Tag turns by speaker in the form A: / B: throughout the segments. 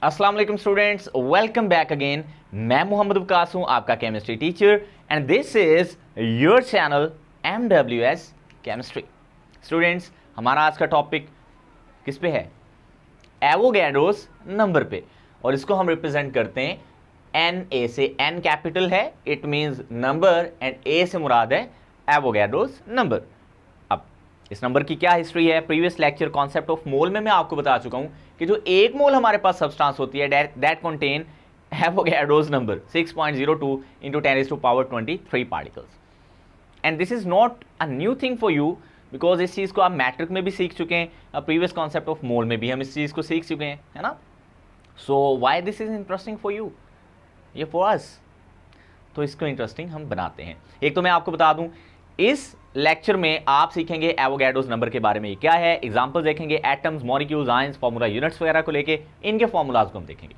A: अस्सलाम वालेकुम students, welcome back again. मैं मोहम्मद वकास हूं, आपका chemistry teacher, and this is your channel MWS chemistry. Students, हमारा आज का टॉपिक किस पे है? एवोगैड्रोस नंबर पे, और इसको हम रिप्रेजेंट करते हैं NA से। N कैपिटल है, it means number, and A से मुराद है एवोगैड्रोस नंबर। अब इस नंबर की क्या हिस्ट्री है? Previous lecture concept of mole में मैं आपको बता चुका हूं कि जो एक मोल हमारे पास सब्सटेंस होती है that contain Avogadro's number 6.02 into 10⁻23 particles. And this is not a new thing for you, because इस चीज को आप मैट्रिक में भी सीख चुके हैं, प्रीवियस कॉन्सेप्ट ऑफ मोल में भी हम इस चीज को सीख चुके हैं, है ना। So why this is interesting for you? ये फॉर अस, तो इसको इंटरेस्टिंग हम बनाते हैं। एक तो मैं आपको बता दूं, इस लेक्चर में आप सीखेंगे एवोगैड्रोस नंबर के बारे में, ये क्या है, एग्जांपल देखेंगे, atoms, molecules, ions, formula units वगैरह को लेके, इनके फार्मूलाज को हम देखेंगे,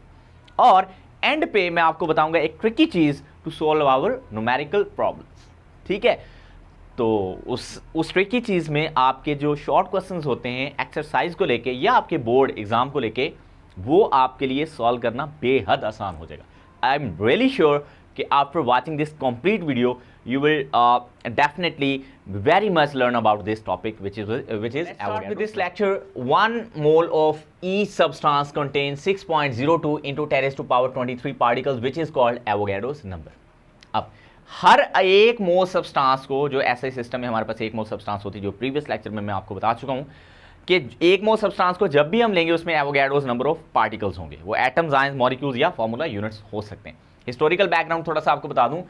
A: और एंड पे मैं आपको बताऊंगा एक ट्रिकी चीज to solve our numerical problems. ठीक है, तो उस ट्रिकी चीज में आपके जो शॉर्ट क्वेश्चंस होते हैं एक्सरसाइज को लेके या आपके बोर्ड एग्जाम को लेके, वो आपके लिए सॉल्व करना बेहद आसान हो जाएगा। आई एम रियली श्योर कि after watching this complete video you will definitely very much learn about this topic, which is Let's start with this lecture. 1 mole of each substance contains 6.02 into 10⁻23 particles, which is called Avogadro's number. अब हर एक मोल substance को, जो ऐसा system है हमारे पास, एक मोल substance होती है, जो प्रीवियस लेक्चर में मैं आपको बता चुका हूं कि एक मोल सब्सटेंस को जब भी हम लेंगे उसमें एवोगैड्रोस नंबर ऑफ पार्टिकल्स होंगे। वो एटम्स, आयंस, मॉलिक्यूल्स या फार्मूला यूनिट्स हो सकते हैं। हिस्टोरिकल बैकग्राउंड थोड़ा सा आपको बता दूं,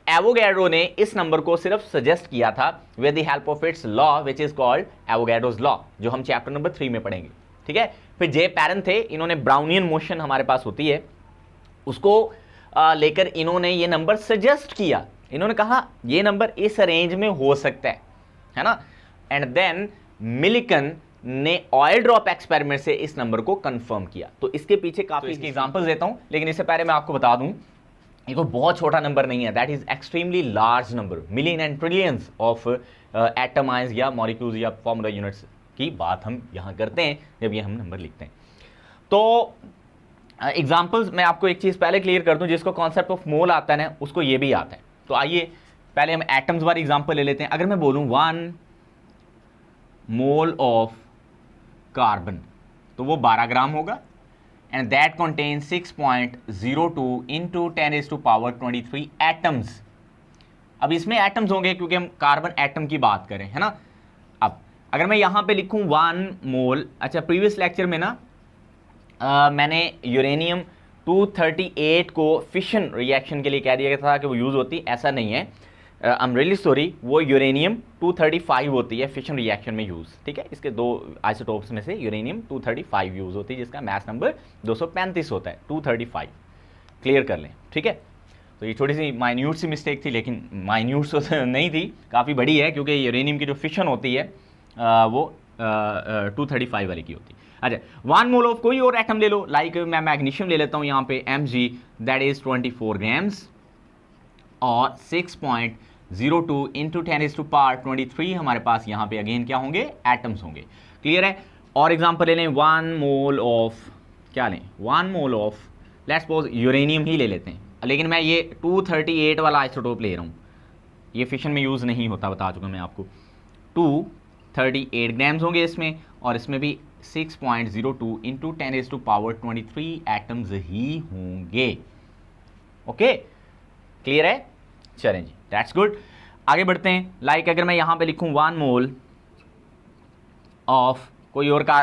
A: एवोगैड्रो ने इस नंबर को सिर्फ सजेस्ट किया था with the help of its law, which is called Avogadro's law, जो हम चैप्टर नंबर 3 में पढ़ेंगे। ठीक है, फिर जे पैरन थे, इन्होंने ब्राउनियन मोशन हमारे पास होती है, उसको लेकर इन्होंने ये नंबर सजेस्ट किया। इन्होंने कहा ये नंबर इस रेंज में हो सकता है ना। एंड देन मिलिकन ने ऑयल ड्रॉप एक्सपेरिमेंट से इस नंबर को कंफर्म किया। तो इसके पीछे काफी इसके एग्जांपल्स देता हूं, लेकिन इससे पहले मैं आपको बता दूं, ये कोई बहुत छोटा नंबर नहीं है, that is extremely large number. Million and trillions of atom, ions या मॉलिक्यूल्स या फॉर्मूला यूनिट्स की बात हम यहां करते हैं जब ये हम नंबर लिखते हैं। तो एग्जांपल्स मैं आपको एक चीज पहले क्लियर कर दूं, जिसको कॉन्सेप्ट ऑफ मोल आता है ना, उसको ये भी आता है। तो आइए पहले हम एटम्स वाली एग्जांपल ले लेते हैं। अगर मैं बोलूं 1 मोल ऑफ कार्बन, तो वो 12 ग्राम होगा, and that contains 6.02 into 10⁻23 atoms। अब इसमें एटम्स होंगे क्योंकि हम कार्बन एटम की बात करें, है ना। अब अगर मैं यहां पे लिखूं 1 मोल, अच्छा प्रीवियस लेक्चर में ना मैंने यूरेनियम 238 को फिशन रिएक्शन के लिए कह दिया गया था कि वो यूज होती, ऐसा नहीं है। आई एम रियली सॉरी, वो यूरेनियम 235 होती है फिशन रिएक्शन में यूज। ठीक है, इसके दो आइसोटोप्स में से यूरेनियम 235 यूज होती है, जिसका मास नंबर 235 होता है, 235 क्लियर कर लें। ठीक है, तो ये छोटी सी माइन्यूट सी मिस्टेक थी, लेकिन माइन्यूट तो नहीं थी, काफ़ी बड़ी है, क्योंकि यूरेनियम की जो फिशन होती है वो 235 वाली की होती है। अच्छा, 1 मोल ऑफ कोई और एटम ले लो, लाइक मैं मैग्नीशियम ले लेता हूँ यहाँ पे Mg, दैट इज 24 ग्राम्स, और 6.02 into 10⁻23 हमारे पास यहाँ पे अगेन क्या होंगे, एटम्स होंगे। क्लियर है। और एग्जांपल ले लें 1 मोल ऑफ, क्या लें, 1 mole of, let's suppose uranium ही ले लेते हैं, लेकिन मैं ये 238 वाला आइसोटोप ले रहा हूँ, ये फिशन में यूज़ नहीं होता, बता चुका मैं आपको। 238 ग्राम्स होंगे इसमें, और इसमें भी 6.02 into 10⁻23 एटम्स ही होंगे। ओके, क्लियर है। चलें जी, दैट्स गुड। आगे बढ़ते हैं। लाइक अगर मैं यहां पे लिखूं 1 मोल ऑफ कोई और का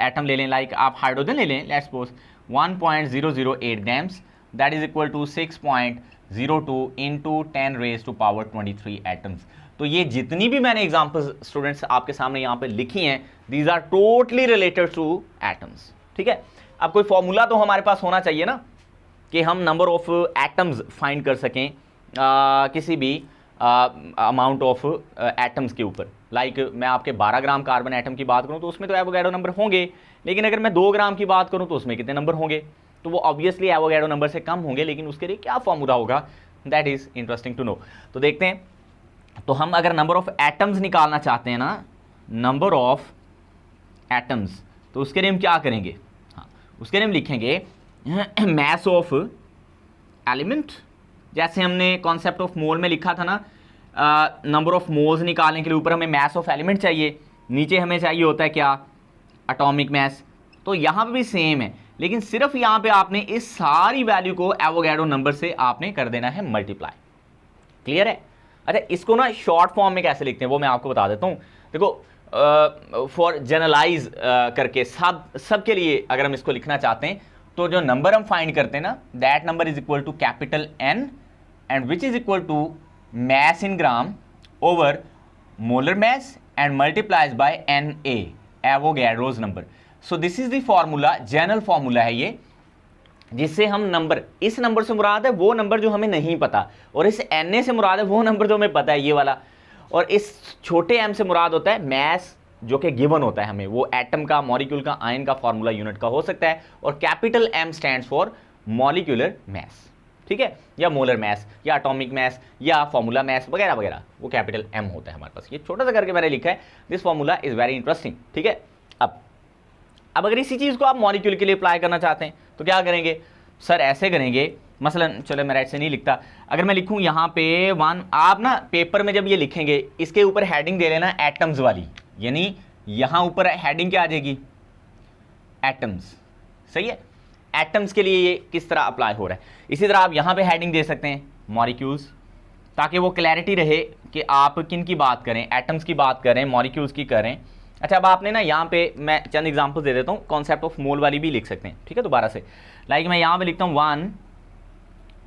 A: एटम ले लें, लाइक आप हाइड्रोजन ले लें, let's suppose 1.008 grams, that is equal to 6.02 into 10⁻23 atoms. तो ये जितनी भी मैंने एग्जांपल्स स्टूडेंट्स आपके सामने यहाँ पे लिखी हैं, these are totally related to atoms. ठीक है, अब कोई फॉर्मूला तो हमारे पास होना चाहिए ना, कि हम नंबर ऑफ एटम्स फाइंड कर सकें किसी भी अमाउंट ऑफ एटम्स के ऊपर। लाइक मैं आपके 12 ग्राम कार्बन एटम की बात करूं तो उसमें तो एवोगैड्रो नंबर होंगे, लेकिन अगर मैं 2 ग्राम की बात करूं तो उसमें कितने नंबर होंगे? तो वो ऑब्वियसली एवोगैड्रो नंबर से कम होंगे, लेकिन उसके लिए क्या फॉर्मूला होगा, that is interesting to know. तो देखते हैं। तो हम अगर नंबर ऑफ एटम्स निकालना चाहते हैं ना, नंबर ऑफ एटम्स, तो उसके लिए हम क्या करेंगे? हाँ, उसके लिए हम लिखेंगे mass of element, जैसे हमने कॉन्सेप्ट ऑफ मोल में लिखा था ना, नंबर ऑफ मोल्स निकालने के लिए ऊपर हमें मैस ऑफ एलिमेंट चाहिए, नीचे हमें चाहिए होता है क्या, एटॉमिक मैस। तो यहाँ पे भी सेम है, लेकिन सिर्फ यहाँ पे आपने इस सारी वैल्यू को एवोगैड्रो नंबर से आपने कर देना है मल्टीप्लाई। क्लियर है? अच्छा, इसको ना शॉर्ट फॉर्म में कैसे लिखते हैं वो मैं आपको बता देता हूँ। देखो, फॉर जनरलाइज करके सब के लिए अगर हम इसको लिखना चाहते हैं, तो जो नंबर हम फाइंड करते हैं ना, that number is equal to capital N and which is equal to mass in gram over molar mass and multiplies by Na, Avogadro's number. So this is the formula, general formula है ये, जिससे हम number, इस number से मुराद है वो number जो हमें नहीं पता, और इस Na से मुराद है वो नंबर जो हमें पता है, ये वाला, और इस छोटे m से मुराद होता है मैस जो कि गिवन होता है हमें, वो एटम का, मॉलिक्यूल का, आयन का, फार्मूला यूनिट का हो सकता है, और capital M stands for molecular mass, ठीक है, या मोलर मैस या एटॉमिक मैस या फार्मूला मैस वगैरह वगैरह, वो कैपिटल M होता है हमारे पास। ये छोटा सा करके मैंने लिखा है, this formula is very interesting, ठीक है। अब अगर इसी चीज़ को आप मॉलिक्यूल के लिए अप्लाई करना चाहते हैं तो क्या करेंगे सर, ऐसे करेंगे, मसलन चलो मैं राइट से नहीं लिखता, अगर मैं लिखूँ यहाँ पे वन, आप ना पेपर में जब ये लिखेंगे इसके ऊपर हेडिंग दे लेना एटम्स वाली, यानी यहाँ ऊपर हेडिंग क्या आ जाएगी, एटम्स, सही है। एटम्स के लिए ये किस तरह अप्लाई हो रहा है, इसी तरह आप यहाँ पे हेडिंग दे सकते हैं मॉलिक्यूल्स, ताकि वो क्लैरिटी रहे कि आप किन की बात करें, एटम्स की बात करें, मॉलिक्यूल्स की करें। अच्छा, अब आपने ना यहाँ पे मैं चंद एग्जांपल्स दे देता हूँ, कॉन्सेप्ट ऑफ मोल वाली भी लिख सकते हैं, ठीक है, दोबारा से। लाइक मैं यहाँ पे लिखता हूँ 1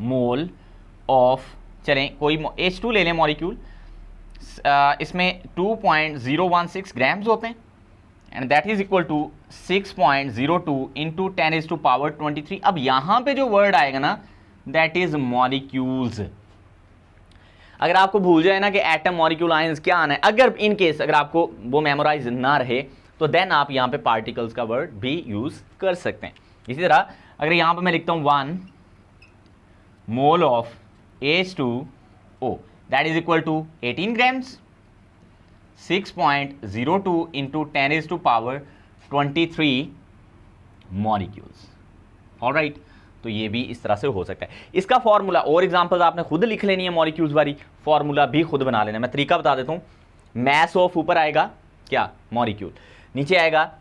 A: मोल ऑफ, चलें कोई H2 ले लें मॉलिक्यूल, इसमें 2.016 ग्राम्स होते हैं, and that is equal to 6.02 into 10⁻23। अब यहाँ पे जो वर्ड आएगा ना, दैट इज मॉलिक्यूल्स। अगर आपको भूल जाए ना कि एटम, मॉलिक्यूल, आयंस क्या आना है, अगर इन केस अगर आपको वो मेमोराइज ना रहे, तो देन आप यहाँ पे पार्टिकल्स का वर्ड भी यूज कर सकते हैं। इसी तरह अगर यहाँ पे मैं लिखता हूँ 1 mole of H2O, that is equal to 18 grams, 6.02 into 10⁻23 molecules. Alright, तो ये भी इस तरह से हो सकता है। इसका फॉर्मूला और एग्जांपल्स आपने खुद लिख लेनी है, मॉलिक्यूल्स वाली फॉर्मूला भी खुद बना लेना। मैं तरीका बता देता हूँ, मैस ऑफ ऊपर आएगा क्या, मॉलिक्यूल, नीचे आएगा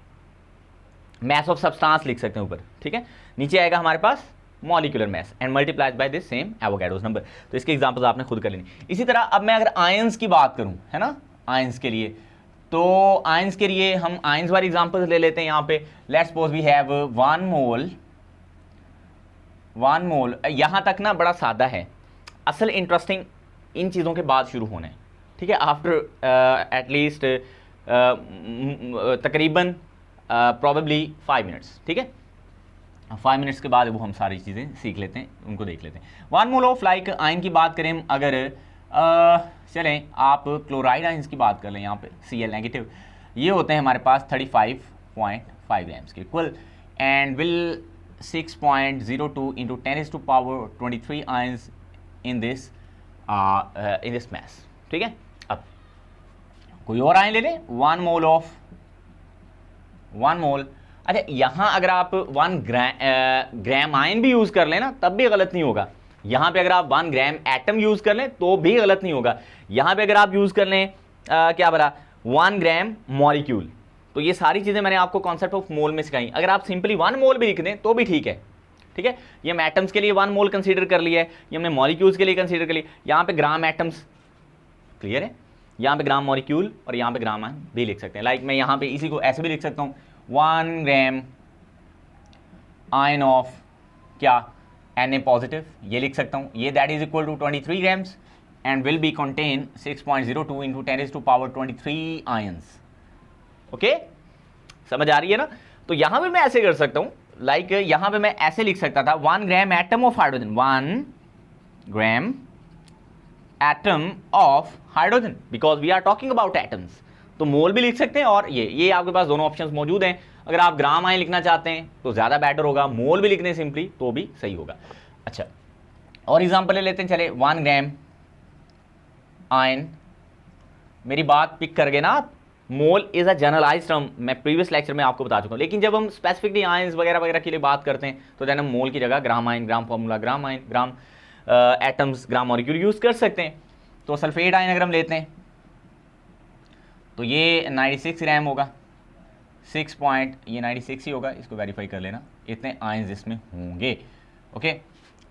A: मैस ऑफ सब्सटेंस लिख सकते हैं ऊपर, ठीक है, नीचे आएगा हमारे पास molecular mass and multiplied by this same Avogadro's number. तो इसके एग्जांपल्स आपने खुद कर लेनी। इसी तरह अब मैं अगर आयंस की बात करूं, है ना, आयंस के लिए, तो आयंस के लिए हम आयंस वाली एग्जांपल्स ले लेते हैं। यहाँ पे लेट्स सपोज वी हैव 1 मोल, यहाँ तक ना बड़ा सादा है, असल इंटरेस्टिंग इन चीज़ों के बाद शुरू होना है, ठीक है, आफ्टर एटलीस्ट तकरीबन प्रॉबेबली 5 मिनट्स, ठीक है, 5 मिनट्स के बाद वो हम सारी चीज़ें सीख लेते हैं, उनको देख लेते हैं। 1 मोल ऑफ, लाइक आयन की बात करें अगर, चलें आप क्लोराइड आयंस की बात कर लें, यहाँ पे Cl नेगेटिव, ये होते हैं हमारे पास 35.5 ग्राम्स के equal, and will 6.02 into 10⁻23 ions in this mass, ठीक है। अब कोई और आयन ले लें, 1 मोल ऑफ 1 मोल, अच्छा यहाँ अगर आप 1 ग्राम आयन भी यूज़ कर लें ना, तब भी गलत नहीं होगा। यहाँ पे अगर आप 1 ग्राम एटम यूज़ कर लें तो भी गलत नहीं होगा। यहाँ पे अगर आप यूज़ कर लें क्या बरा 1 ग्राम मॉलिक्यूल, तो ये सारी चीज़ें मैंने आपको कॉन्सेप्ट ऑफ मोल में सिखाई। अगर आप सिंपली 1 मोल भी लिख दें तो भी ठीक है, ठीक है। ये हम एटम्स के लिए 1 मोल कंसीडर कर लिया है, ये हमने मॉलिक्यूल्स के लिए कंसीडर कर लिया। यहाँ पे ग्राम एटम्स, क्लियर है, यहाँ पे ग्राम मॉलिक्यूल और यहाँ पे ग्राम आयन भी लिख सकते हैं। लाइक मैं यहाँ पे इसी को ऐसे भी लिख सकता हूँ, 1 ग्राम आयन ऑफ क्या, Na पॉजिटिव, ये लिख सकता हूँ, ये that is equal to 23 grams and will be contain 6.02 into 10⁻23 ions. Okay, समझ आ रही है ना। तो यहाँ पे मैं ऐसे कर सकता हूँ, लाइक यहाँ पे मैं ऐसे लिख सकता था 1 gram atom of hydrogen, 1 gram atom of hydrogen, because we are talking about atoms. तो मोल भी लिख सकते हैं और ये आपके पास दोनों ऑप्शंस मौजूद हैं। अगर आप ग्राम आयन लिखना चाहते हैं तो ज़्यादा बेटर होगा, मोल भी लिखने सिंपली तो भी सही होगा। अच्छा, और एग्जांपल ले लेते हैं, चले 1 ग्राम आयन, मेरी बात पिक कर गए ना आप, mole is a generalise term, मैं प्रीवियस लेक्चर में आपको बता चुका हूँ, लेकिन जब हम स्पेसिफिकली आयंस वगैरह वगैरह के लिए बात करते हैं तो देन हम मोल की जगह ग्राम आयन, ग्राम फॉर्मूला, ग्राम आयन, ग्राम एटम्स, ग्राम मॉलिक्यूल यूज कर सकते हैं। तो सल्फेट आयन अगर हम लेते हैं तो ये 96 ग्राम होगा, 6 पॉइंट, ये 96 ही होगा, इसको वेरीफाई कर लेना, इतने आयंस इसमें होंगे। ओके,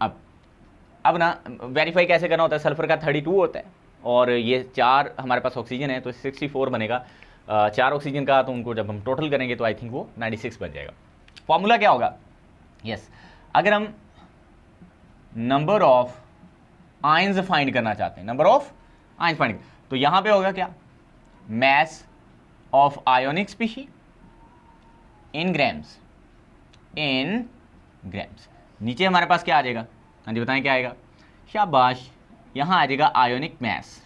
A: अब ना वेरीफाई कैसे करना होता है, सल्फर का 32 होता है और ये 4 हमारे पास ऑक्सीजन है तो 64 बनेगा, 4 ऑक्सीजन का, तो उनको जब हम टोटल करेंगे तो आई थिंक वो 96 बन जाएगा। फॉर्मूला क्या होगा, यस अगर हम नंबर ऑफ आयंस फाइंड करना चाहते हैं, नंबर ऑफ आयंस फाइंड, तो यहां पे होगा क्या, mass of ionic species in grams, नीचे हमारे पास क्या आ जाएगा, हाँ जी बताएं क्या आएगा, शाबाश, यहाँ आ जाएगा ionic mass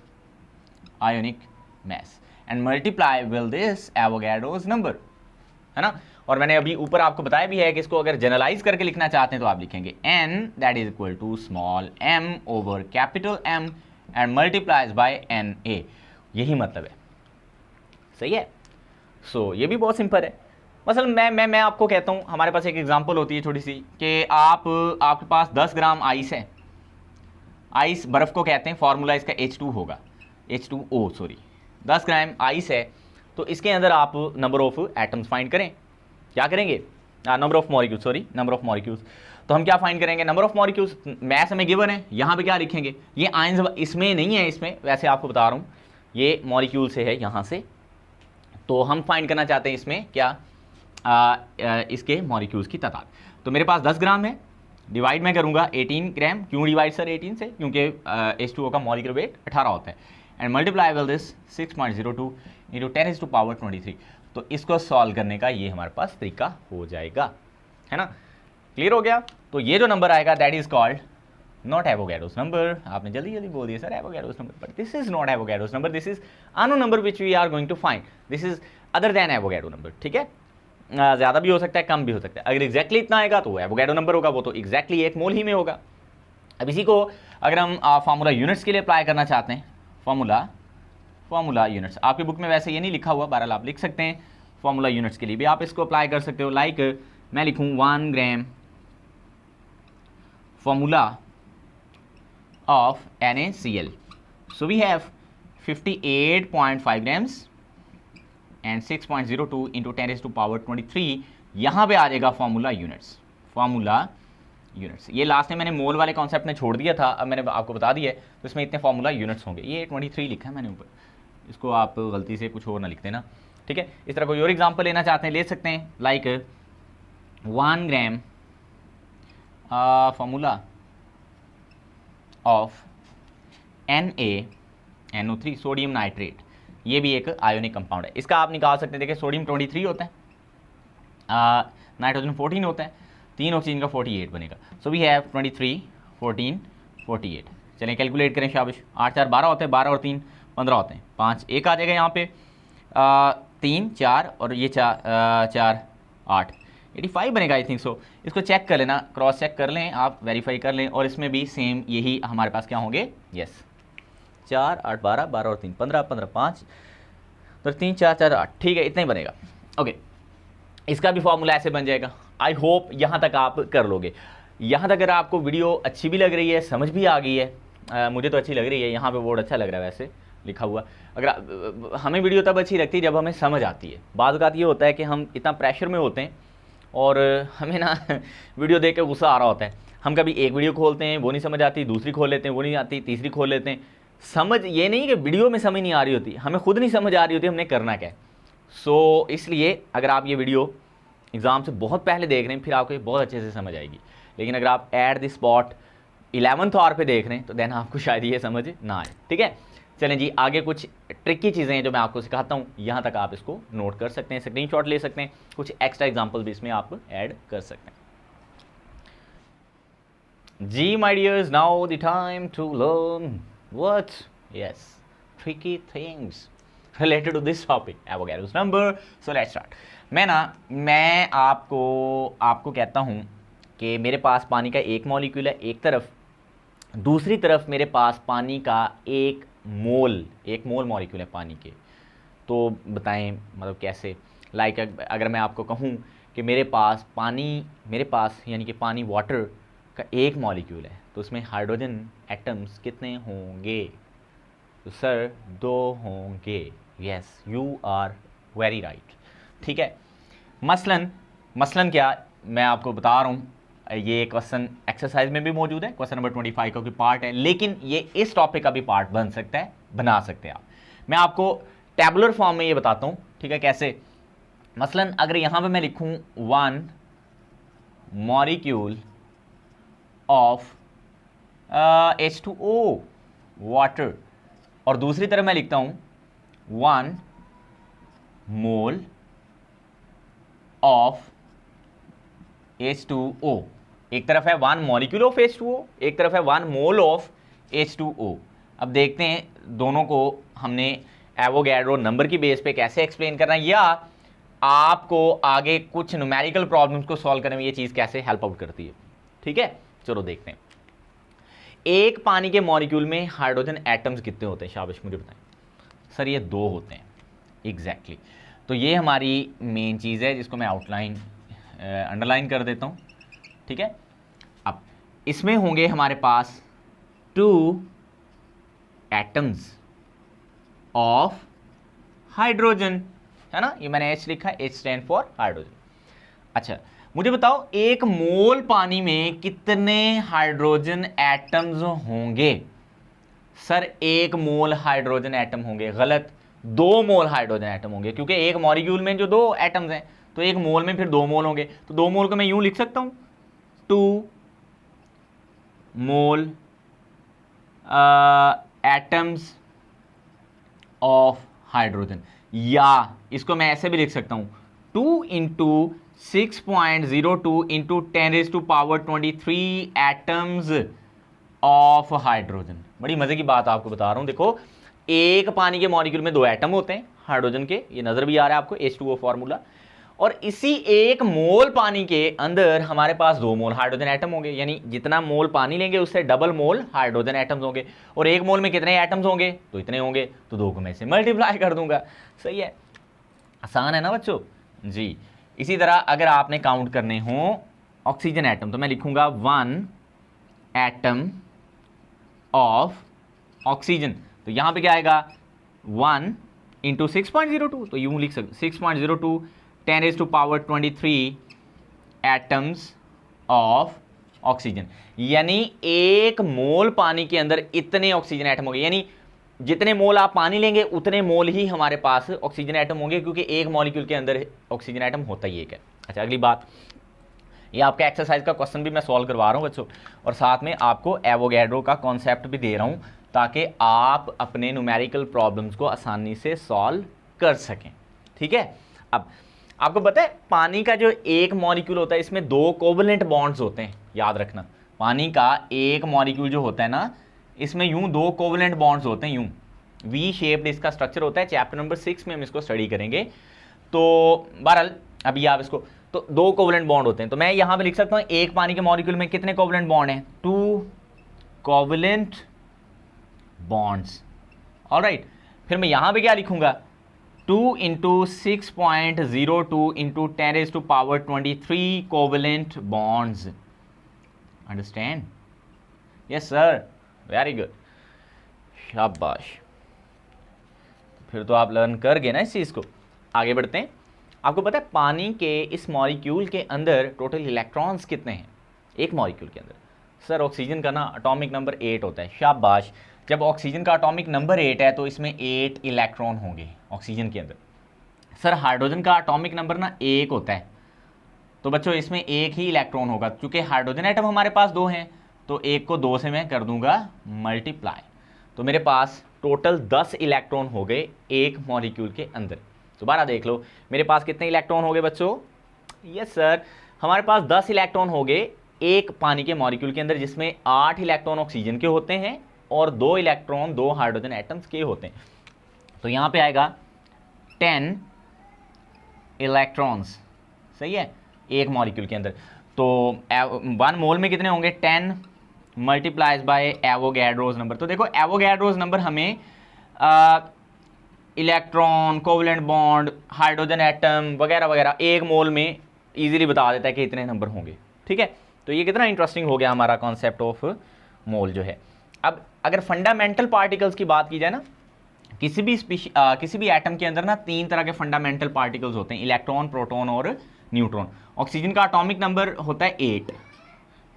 A: and multiply will this Avogadro's number, है ना। और मैंने अभी ऊपर आपको बताया भी है कि इसको अगर जनरलाइज करके लिखना चाहते हैं तो आप लिखेंगे n that is equal to small m over capital M and multiplies by Na, यही मतलब है, सही है। सो ये भी बहुत सिंपल है। मसलन मैं आपको कहता हूँ, हमारे पास एक एग्जांपल होती है छोटी सी कि आपके पास 10 ग्राम आइस है, आइस बर्फ़ को कहते हैं, फार्मूला इसका H2 होगा, H2O सॉरी, 10 ग्राम आइस है, तो इसके अंदर आप नंबर ऑफ एटम्स फाइंड करें, क्या करेंगे, number of molecules, sorry number of molecules, तो हम क्या फाइंड करेंगे, नंबर ऑफ मॉलिक्यूल्स, मैथ हमें गिवन है, यहाँ पे क्या लिखेंगे, ये आयंस इसमें नहीं है, इसमें वैसे आपको बता रहा हूँ ये मॉलिक्यूल से है यहाँ से, तो हम फाइंड करना चाहते हैं इसमें क्या, इसके मॉलिक्यूल्स की तादाद। तो मेरे पास 10 ग्राम है, डिवाइड मैं करूंगा 18 ग्राम, क्यों डिवाइड सर 18 से, क्योंकि H2O का मॉलिक्यूलर वेट 18 होता है, and multiply will this 6.02 into 10⁻23, तो इसको सॉल्व करने का ये हमारे पास तरीका हो जाएगा, है ना, क्लियर हो गया। तो ये जो नंबर आएगा that is called not Avogadro's number, आपने जल्दी जल्दी बोल दिया sir Avogadro's number, but this is not Avogadro's number, this is unknown number which we are going to find, this is other than Avogadro number, ठीक है, ज़्यादा भी हो सकता है, कम भी हो सकता है, अगर एग्जैक्टली इतना आएगा तो एवोगैड्रो नंबर होगा, वो तो एग्जैक्टली 1 मोल ही में होगा। अब इसी को अगर हम फार्मूला यूनिट्स के लिए अप्लाई करना चाहते हैं, फार्मूला यूनिट्स आपकी बुक में वैसे ये नहीं लिखा हुआ, बहरहाल आप लिख सकते हैं, फार्मूला यूनिट्स के लिए भी आप इसको अप्लाई कर सकते हो, लाइक मैं लिखूँ 1 ग्राम formula of NaCl, so we have 58.5 grams and 6.02 into 10⁻23, यहाँ पे आ जाएगा फार्मूला यूनिट्स, ये लास्ट में मैंने मोल वाले कॉन्सेप्ट में छोड़ दिया था, अब मैंने आपको बता दिया है, तो इसमें इतने फार्मूला यूनिट्स होंगे, ये 23 लिखा है मैंने ऊपर, इसको आप गलती से कुछ और ना लिख देना, ठीक है। इस तरह कोई और एग्जाम्पल लेना चाहते हैं ले सकते हैं, like 1 gram formula of NaNO3 sodium nitrate, ये भी एक आयोनिक कंपाउंड है, इसका आप निकाल सकते हैं, देखिए सोडियम 23 होता है, नाइट्रोजन 14 होता है, 3 ऑक्सीजन का 48 बनेगा, सो वी हैव 23 14 48, चलें कैलकुलेट करें, शाबाश, 8 4 12 होते हैं, 12 और 3 15 होते हैं, 5 1 आ जाएगा यहाँ पे, 3 4 और ये 4 8 85 बनेगा आई थिंक सो, इसको चेक कर लेना, क्रॉस चेक कर लें आप, वेरीफाई कर लें, और इसमें भी सेम यही हमारे पास क्या होंगे, यस 4 8 12 12 और 3 15 15 5 तो 3 4 4 8, ठीक है, इतना ही बनेगा। ओके, इसका भी फॉर्मूला ऐसे बन जाएगा। आई होप यहाँ तक आप कर लोगे, यहाँ तक अगर आपको वीडियो अच्छी भी लग रही है, समझ भी आ गई है, मुझे तो अच्छी लग रही है, यहाँ पे बोर्ड अच्छा लग रहा है वैसे लिखा हुआ, अगर हमें वीडियो तब अच्छी लगती है जब हमें समझ आती है, बाद बात ये होता है कि हम इतना प्रेशर में होते हैं और हमें ना वीडियो देख के गुस्सा आ रहा होता है, हम कभी एक वीडियो खोलते हैं वो नहीं समझ आती, दूसरी खोल लेते हैं वो नहीं आती, तीसरी खोल लेते हैं, समझ ये नहीं कि वीडियो में समझ नहीं आ रही होती, हमें खुद नहीं समझ आ रही होती हमने करना क्या है। सो इसलिए अगर आप ये वीडियो एग्ज़ाम से बहुत पहले देख रहे हैं फिर आपको बहुत अच्छे से समझ आएगी, लेकिन अगर आप at the spot 11th our पे देख रहे हैं तो देन आपको शायद ये समझ ना आए, ठीक है। चलें जी, आगे कुछ ट्रिकी चीज़ें हैं जो मैं आपको सिखाता हूँ, यहाँ तक आप इसको नोट कर सकते हैं, स्क्रीनशॉट ले सकते हैं, कुछ एक्स्ट्रा एग्जांपल भी इसमें आप ऐड कर सकते हैं। जी my dears, now the time to learn what, yes, tricky things related to this topic, Avogadro's number. So let's start. मैं आपको कहता हूँ कि मेरे पास पानी का एक मॉलिक्यूल है एक तरफ, दूसरी तरफ मेरे पास पानी का एक मोल मॉलिक्यूल है पानी के, तो बताएं मतलब कैसे। लाइक अगर मैं आपको कहूँ कि मेरे पास यानी कि पानी वाटर का एक मॉलिक्यूल है, तो उसमें हाइड्रोजन एटम्स कितने होंगे? तो सर 2 होंगे। Yes, you are very right. ठीक है, मसलन क्या, मैं आपको बता रहा हूँ, ये क्वेश्चन एक्सरसाइज में भी मौजूद है, क्वेश्चन नंबर 25 का कोई पार्ट है, लेकिन ये इस टॉपिक का भी पार्ट बन सकता है, बना सकते हैं आप। मैं आपको टेबुलर फॉर्म में ये बताता हूँ, ठीक है, कैसे। मसलन अगर यहां पे मैं लिखूं 1 मॉलिक्यूल ऑफ H2O वाटर, और दूसरी तरफ मैं लिखता हूं 1 मोल ऑफ H2O। एक तरफ है 1 मॉलिक्यूल ऑफ H2O, एक तरफ है 1 मोल ऑफ H2O। अब देखते हैं दोनों को हमने एवोगैड्रो नंबर की बेस पे कैसे एक्सप्लेन करना है, या आपको आगे कुछ न्यूमेरिकल प्रॉब्लम्स को सॉल्व करने में ये चीज़ कैसे हेल्प आउट करती है। ठीक है, चलो देखते हैं। एक पानी के मॉलिक्यूल में हाइड्रोजन एटम्स कितने होते हैं? शाबाश, मुझे बताएं। सर ये 2 होते हैं। एग्जैक्टली तो ये हमारी मेन चीज़ है जिसको मैं अंडरलाइन कर देता हूँ। ठीक है, अब इसमें होंगे हमारे पास 2 एटम्स ऑफ हाइड्रोजन, है ना, ये मैंने H लिखा है, H स्टैंड फॉर हाइड्रोजन। अच्छा, मुझे बताओ एक मोल पानी में कितने हाइड्रोजन एटम्स होंगे? सर 1 मोल हाइड्रोजन एटम होंगे। गलत, 2 मोल हाइड्रोजन एटम होंगे, क्योंकि एक मॉलिक्यूल में जो 2 एटम्स हैं, तो एक मोल में फिर 2 मोल होंगे। तो 2 मोल को मैं यूं लिख सकता हूं, 2 मोल एटम्स ऑफ हाइड्रोजन, या इसको मैं ऐसे भी लिख सकता हूं 2 into 6.02 into 10⁻23 atoms of hydrogen. बड़ी मजे की बात आपको बता रहा हूं। देखो, एक पानी के मॉलिक्यूल में 2 एटम होते हैं हाइड्रोजन के, ये नजर भी आ रहा है आपको H2O फॉर्मूला, और इसी 1 मोल पानी के अंदर हमारे पास 2 मोल हाइड्रोजन एटम होंगे, यानी जितना मोल पानी लेंगे उससे डबल मोल हाइड्रोजन एटम्स होंगे। और 1 मोल में कितने एटम्स होंगे? तो इतने होंगे, तो 2 को मैं से मल्टीप्लाई कर दूंगा। सही है, आसान है ना बच्चों जी। इसी तरह अगर आपने काउंट करने हो ऑक्सीजन एटम, तो मैं लिखूंगा 1 एटम ऑफ ऑक्सीजन, तो यहां पे क्या आएगा 1 इंटू 6.02, तो यूं लिख सकते 6.02 10⁻23 एटम्स ऑफ ऑक्सीजन, यानी 1 मोल पानी के अंदर इतने ऑक्सीजन एटम होंगे, यानी जितने मोल आप पानी लेंगे उतने मोल ही हमारे पास ऑक्सीजन एटम होंगे, क्योंकि एक मॉलिक्यूल के अंदर ऑक्सीजन एटम होता ही एक है। अच्छा, अगली बात, ये आपका एक्सरसाइज का क्वेश्चन भी मैं सॉल्व करवा रहा हूँ बच्चों, और साथ में आपको एवोगैड्रो का कॉन्सेप्ट भी दे रहा हूँ, ताकि आप अपने न्यूमेरिकल प्रॉब्लम्स को आसानी से सॉल्व कर सकें। ठीक है, अब आपको पता है पानी का जो एक मॉलिक्यूल होता है, इसमें 2 कोवलेंट बॉन्ड्स होते हैं, याद रखना। पानी का एक मॉलिक्यूल जो होता है ना, इसमें यूं 2 कोवलेंट बॉन्ड्स होते हैं, यूं वी शेप्ड इसका स्ट्रक्चर होता है। चैप्टर नंबर 6 में हम इसको स्टडी करेंगे। तो बहरहाल अभी आप इसको, तो 2 कोवलेंट बॉन्ड होते हैं, तो मैं यहां पे लिख सकता हूं एक पानी के मॉलिक्यूल में कितने कोवलेंट बॉन्ड हैं? 2 कोवलेंट बॉन्ड्स। ऑलराइट, फिर मैं यहां पे क्या लिखूंगा 2 into 6.02 into 10⁻23 covalent bonds. Understand? Yes sir, very good, शाबाश। फिर तो आप लर्न कर गए ना इस चीज़ को। आगे बढ़ते हैं। आपको पता है पानी के इस मॉलिक्यूल के अंदर टोटल इलेक्ट्रॉन्स कितने हैं एक मॉलिक्यूल के अंदर? सर ऑक्सीजन का ना एटॉमिक नंबर 8 होता है। शाबाश, जब ऑक्सीजन का एटॉमिक नंबर 8 है तो इसमें 8 इलेक्ट्रॉन होंगे ऑक्सीजन के अंदर। सर हाइड्रोजन का एटॉमिक नंबर ना 1 होता है, तो बच्चों इसमें 1 ही इलेक्ट्रॉन होगा, क्योंकि हाइड्रोजन एटम हमारे पास 2 हैं, तो 1 को 2 से मैं कर दूंगा मल्टीप्लाई, तो मेरे पास टोटल 10 इलेक्ट्रॉन हो गए एक मॉलिक्यूल के अंदर। दोबारा देख लो, मेरे पास कितने इलेक्ट्रॉन हो गए बच्चों? यस सर, हमारे पास 10 इलेक्ट्रॉन हो गए एक पानी के मॉलिक्यूल के अंदर, जिसमें 8 इलेक्ट्रॉन ऑक्सीजन के होते हैं और 2 इलेक्ट्रॉन 2 हाइड्रोजन एटम्स के होते हैं। तो यहां पे आएगा 10 इलेक्ट्रॉन्स। सही है, एक मॉलिक्यूल के अंदर। तो 1 मोल में कितने होंगे? 10 मल्टीप्लाइज बाय एवोगैड्रोज नंबर। तो देखो एवोगैड्रोज नंबर हमें electron, covalent bond, hydrogen atom वगैरह वगैरह एक मोल में इजीली बता देता है कि इतने नंबर होंगे। ठीक है, तो ये कितना इंटरेस्टिंग हो गया हमारा कॉन्सेप्ट ऑफ मोल जो है। अब अगर फंडामेंटल पार्टिकल्स की बात की जाए ना, किसी भी एटम के अंदर ना 3 तरह के फंडामेंटल पार्टिकल्स होते हैं, इलेक्ट्रॉन, प्रोटॉन और न्यूट्रॉन। ऑक्सीजन का एटॉमिक नंबर होता है 8,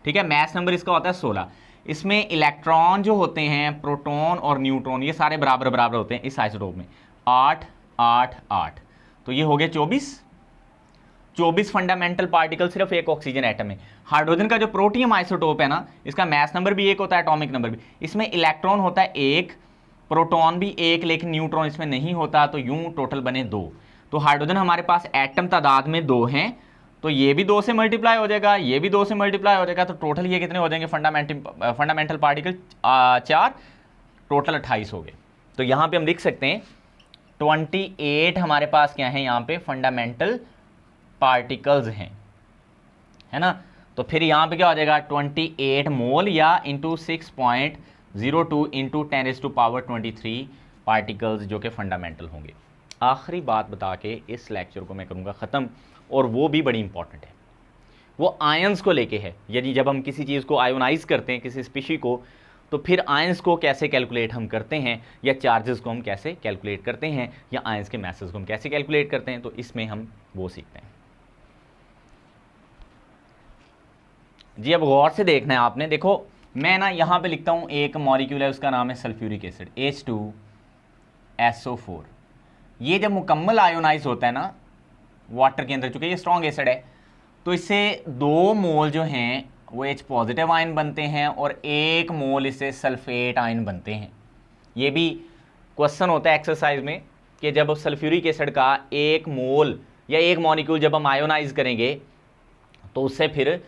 A: ठीक है, मास नंबर इसका होता है 16। इसमें इलेक्ट्रॉन जो होते हैं, प्रोटॉन और न्यूट्रॉन, ये सारे बराबर बराबर होते हैं इस आइसोटोप में, 8 8 8, तो ये हो गए 24 फंडामेंटल पार्टिकल सिर्फ एक ऑक्सीजन एटम में। हाइड्रोजन का जो प्रोटियम आइसोटोप है ना, इसका मास नंबर भी 1 होता है, एटॉमिक नंबर भी। इसमें इलेक्ट्रॉन होता है 1, प्रोटॉन भी 1, लेकिन न्यूट्रॉन इसमें नहीं होता, तो यूं टोटल बने 2। तो हाइड्रोजन हमारे पास एटम तादाद में 2 हैं, तो ये भी 2 से मल्टीप्लाई हो जाएगा, ये भी 2 से मल्टीप्लाई हो जाएगा, तो टोटल ये कितने हो जाएंगे फंडामेंटल पार्टिकल 4, टोटल 28 हो गए। तो यहाँ पे हम लिख सकते हैं 28 हमारे पास क्या है, यहाँ पे फंडामेंटल पार्टिकल्स हैं, है ना। तो फिर यहाँ पे क्या हो जाएगा 28 मोल या इंटू 6.02 इंटू 10⁻23 पार्टिकल्स जो कि फंडामेंटल होंगे। आखिरी बात बता के इस लेक्चर को मैं करूँगा ख़त्म, और वो भी बड़ी इंपॉर्टेंट है, वो आयंस को लेके है। यदि जब हम किसी चीज़ को आयोनाइज करते हैं, किसी स्पीशी को, तो फिर आयंस को कैसे कैलकुलेट हम करते हैं, या चार्जेस को हम कैसे कैलकुलेट करते हैं, या आयंस के मैसेज को हम कैसे कैलकुलेट करते हैं, तो इसमें हम वो सीखते हैं जी। अब गौर से देखना है आपने, देखो मैं ना यहाँ पे लिखता हूँ एक मॉलिक्यूल है, उसका नाम है सल्फ्यूरिक एसिड H2SO4। ये जब मुकम्मल आयोनाइज होता है ना वाटर के अंदर, चूंकि ये स्ट्रॉन्ग एसिड है, तो इससे 2 मोल जो हैं वो H पॉजिटिव आयन बनते हैं और 1 मोल इससे सल्फेट आयन बनते हैं। ये भी क्वेश्चन होता है एक्सरसाइज में कि जब सल्फ्यूरिक एसिड का 1 मोल या 1 मॉलिक्यूल जब हम आयोनाइज करेंगे, तो उससे फिर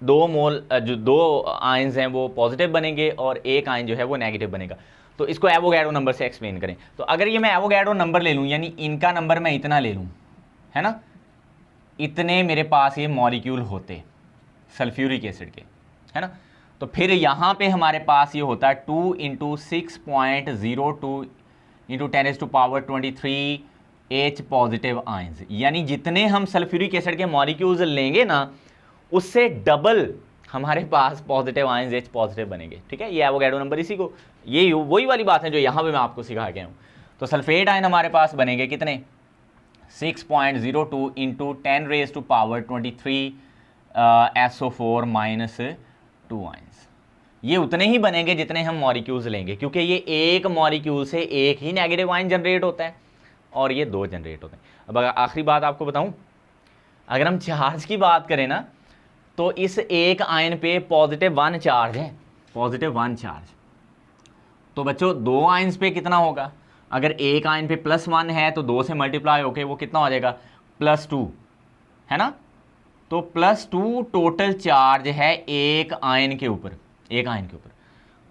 A: 2 मोल जो 2 आयन्स हैं वो पॉजिटिव बनेंगे और 1 आयन जो है वो नेगेटिव बनेगा। तो इसको एवोगैड्रो नंबर से एक्सप्लेन करें, तो अगर ये मैं एवोगैड्रो नंबर ले लूँ, यानी इनका नंबर मैं इतना ले लूँ, है ना, इतने मेरे पास ये मॉलिक्यूल होते सल्फ्यूरिक एसिड के, है ना, तो फिर यहाँ पे हमारे पास ये होता है 2 into 6.02 into 10⁻23 H positive ions. यानी जितने हम सल्फ्यूरिक एसिड के मॉलिक्यूल्स लेंगे ना, उससे डबल हमारे पास पॉजिटिव आयन्स H पॉजिटिव बनेंगे। ठीक है, ये एवोगैड्रो नंबर इसी को, ये वही वाली बात है जो यहाँ पे मैं आपको सिखा गया हूँ। तो सल्फेट आयन हमारे पास बनेंगे कितने, 6.02 इंटू 10⁻23 SO4 माइनस 2 आयन्स। ये उतने ही बनेंगे जितने हम मॉलिक्यूल्स लेंगे, क्योंकि ये एक मॉलिक्यूल से एक ही नेगेटिव आयन जनरेट होता है और ये 2 जनरेट होते हैं। अब आखिरी बात आपको बताऊं, अगर हम चार्ज की बात करें ना, तो इस एक आयन पे +1 चार्ज है, +1 चार्ज। तो बच्चों 2 आयन्स पे कितना होगा, अगर एक आयन पे +1 है तो 2 से मल्टीप्लाई होके वो कितना हो जाएगा +2, है ना। तो +2 टोटल चार्ज है एक आयन के ऊपर, एक आयन के ऊपर,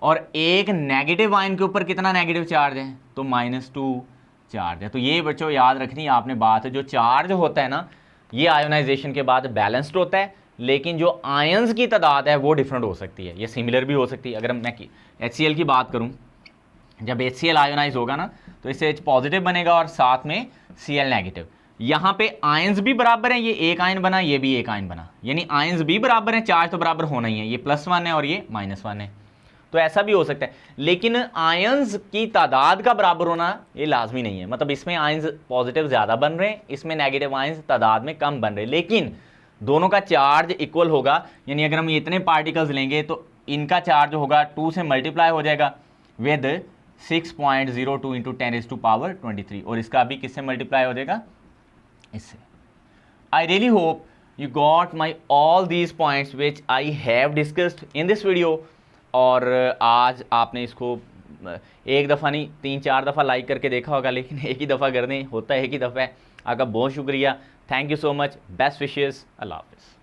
A: और एक नेगेटिव आयन के ऊपर कितना नेगेटिव चार्ज है, तो -2 चार्ज है। तो ये बच्चों याद रखनी है आपने बात, जो चार्ज होता है ना, ये आयोनाइजेशन के बाद बैलेंस्ड होता है, लेकिन जो आयंस की तादाद है वो डिफरेंट हो सकती है, ये सिमिलर भी हो सकती है। अगर मैं HCl की बात करूं, जब HCl आयोनाइज होगा ना, तो इससे H पॉजिटिव बनेगा और साथ में Cl नेगेटिव। यहाँ पे आयंस भी बराबर हैं, ये एक आयन बना, ये भी एक आयन बना, यानी आयंस भी बराबर हैं, चार्ज तो बराबर होना ही है, ये +1 है और ये -1 है। तो ऐसा भी हो सकता है, लेकिन आयंस की तादाद का बराबर होना ये लाजमी नहीं है। मतलब इसमें आयंस पॉजिटिव ज़्यादा बन रहे हैं, इसमें नेगेटिव आयंस तादाद में कम बन रहे हैं, लेकिन दोनों का चार्ज इक्वल होगा। यानी अगर हम इतने पार्टिकल्स लेंगे तो इनका चार्ज होगा 2 से मल्टीप्लाई हो जाएगा विद 6.02 इंटू 10⁻23, और इसका भी किससे मल्टीप्लाई हो जाएगा, इससे। I really hope you got my all these points which I have discussed in this video। और आज आपने इसको एक दफ़ा नहीं 3-4 दफ़ा लाइक करके देखा होगा, लेकिन एक ही दफ़ा करने होता है, एक ही दफ़ा है। आपका बहुत शुक्रिया, thank you so much, best wishes, अल्लाह हाफ़िज़।